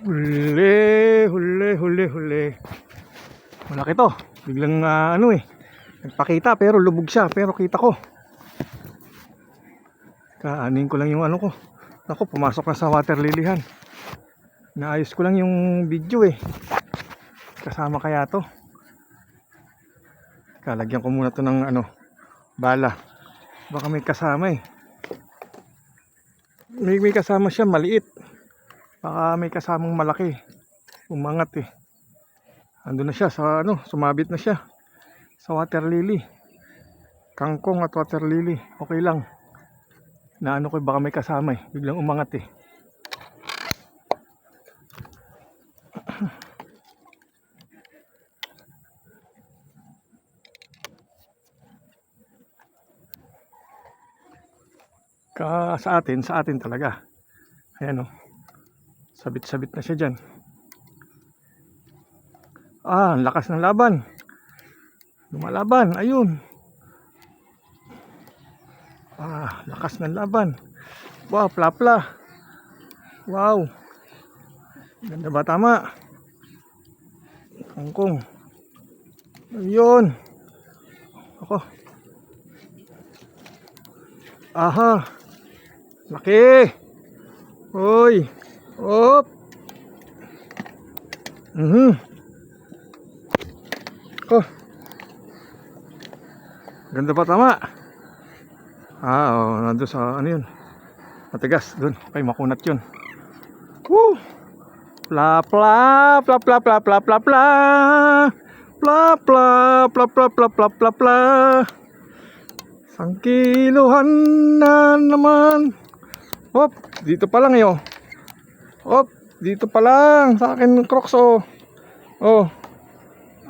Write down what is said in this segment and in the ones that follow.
Huli, huli, huli, huli. Malaki to. Biglang nagpakita pero lubog siya. Pero kita ko. Kaanin ko lang yung ano ko. Ako, pumasok na sa water lilyhan. Naayos ko lang yung video eh. Kasama kaya to. Kalagyan ko muna to ng bala. Baka may kasama eh. May kasama siya maliit. Baka may kasamang malaki. Umangat eh. Ando na siya sa sumabit na siya sa water lily. Kangkong at water lily. Okay lang. Na ko baka may kasama eh. Biglang umangat eh. Sa atin talaga. Ayan sabit-sabit na siya dyan. Ang lakas ng laban. Lumalaban, ayun. Lakas ng laban. Wow, plapla. Wow. Ganda ba tama? Kangkong. Ayun. Ako. Aha. Laki. Hoy. Op. Ko. Ganda pa tama. Nandun sa yun. Matigas dun. Okay, makunat yun. Woo. Pla pla pla pla pla pla pla pla. Pla pla pla pla pla pla pla pla. Sangkiluhan na naman. Hop, dito pa lang Hop, dito pa lang sa akin Crocs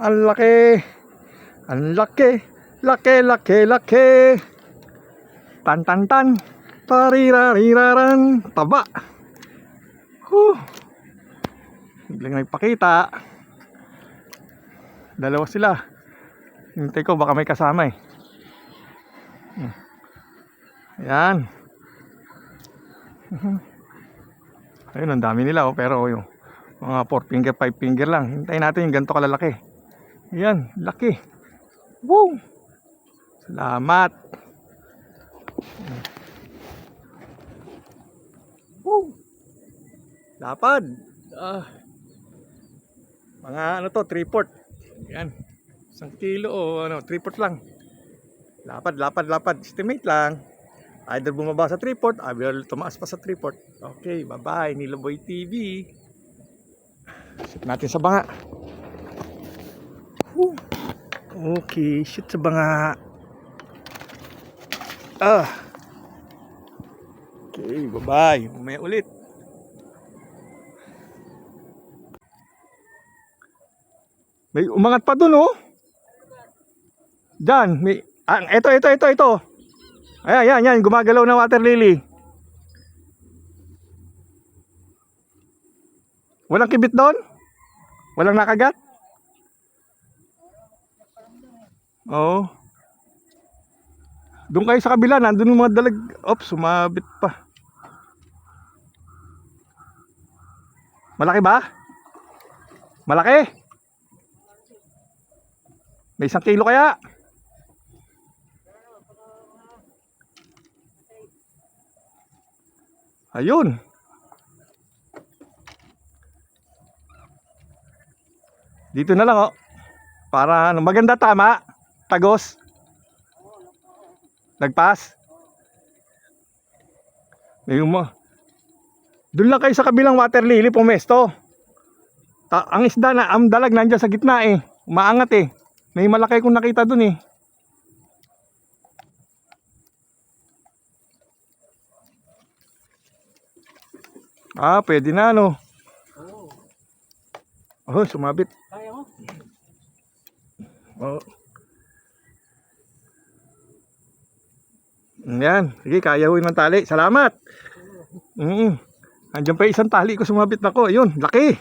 ang laki. Ang laki. Laki, laki, laki. Tan tan tan. Tarirariraran. Taba. Biglang nagpakita. Dalawa sila. Hintay ko baka may kasama eh. Ayan. Ayun, ang dami nila pero yung mga 4 finger, 5 finger lang. Hintayin natin yung ganito kalalaki. Ayan, laki. Woo! Salamat. Woo! Lapad. Mga 3/4. Ayan. 1 kilo 3/4 lang. Lapad, lapad, lapad. Estimate lang. Either bumaba sa 3/4, either tumaas pa sa 3/4. Okay, bye-bye. Niloboy TV. Shoot natin sa banga. Okay, shoot sa banga. Okay, bye-bye. Mamaya ulit. May umangat pa dun Diyan, may ito. Ayan, gumagalaw na water lily. Walang kibit doon? Walang nakagat? Oo. Doon kayo sa kabila, nandun yung mga dalag. Oops, sumabit pa. Malaki ba? Malaki? May 1 kilo kaya? Ayun. Dito na lang para maganda tama. Tagos. Nagpas. Doon lang kayo sa kabilang water lily pumesto. Ang isda na, ang dalag nandiyan sa gitna eh. Umaangat eh. May malaki kong nakita doon eh. Pwede na sumabit. Kaya mo? Yan, sige, kaya huwin ng tali. Salamat. Andiyan pa isang tali ko sumabit na ko. Ayun, laki.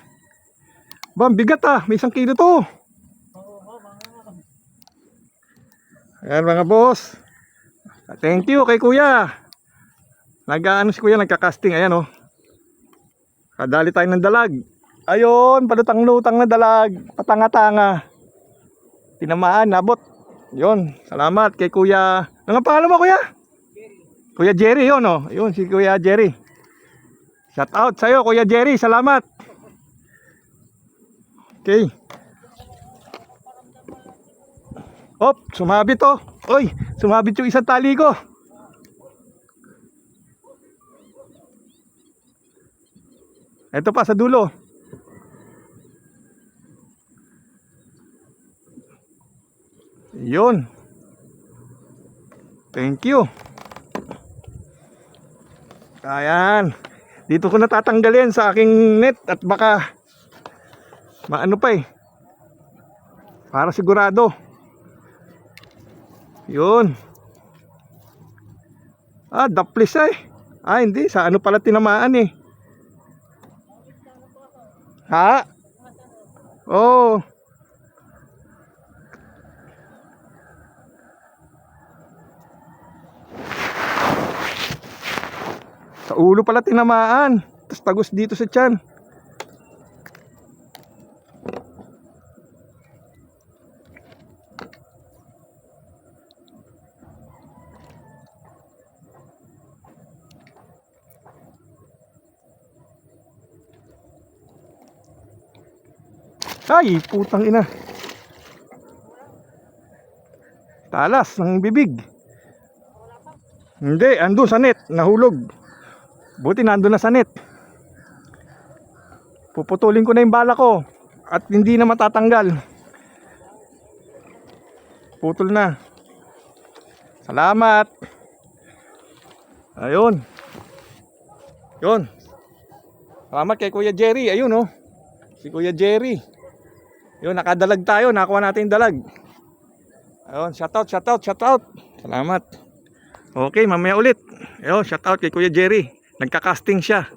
Bam, bigat may 1 kilo to. Ayan mga boss. Thank you kay kuya. Si kuya nagka-casting. Ayan Kadali tayo ng dalag. Ayun, palutang-lutang na dalag. Patanga-tanga. Tinamaan, nabot. Yun, salamat kay Kuya. Ano nga pangalan mo, Kuya? Kuya Jerry, yun oh. Yun, si Kuya Jerry. Shout out sa'yo, Kuya Jerry. Salamat. Okay. Op, sumabit oh. Oy, sumabit yung isang tali ko. Ito pa sa dulo. Yun. Thank you. Ayan. Dito ko natatanggalin sa aking net at baka maano pa eh. Para sigurado. Yun. Daplis eh. Hindi. Sa ano pala tinamaan eh. Ha? Oh. Sa ulo pala tinamaan. Tapos tagos dito sa tiyan. Ay, putang ina. Talas ng bibig. Hindi, andun sa net, nahulog. Buti nandun na sa net. Puputulin ko na yung bala ko at hindi na matatanggal. Putol na. Salamat. Ayun. Yun. Salamat kay Kuya Jerry. Ayun oh. Si Kuya Jerry. Yun, nakadalag tayo. Nakuha natin yung dalag. Ayun, shout out. Salamat. Okay, mamaya ulit. Ayun, shout out kay Kuya Jerry. Nagka-casting siya.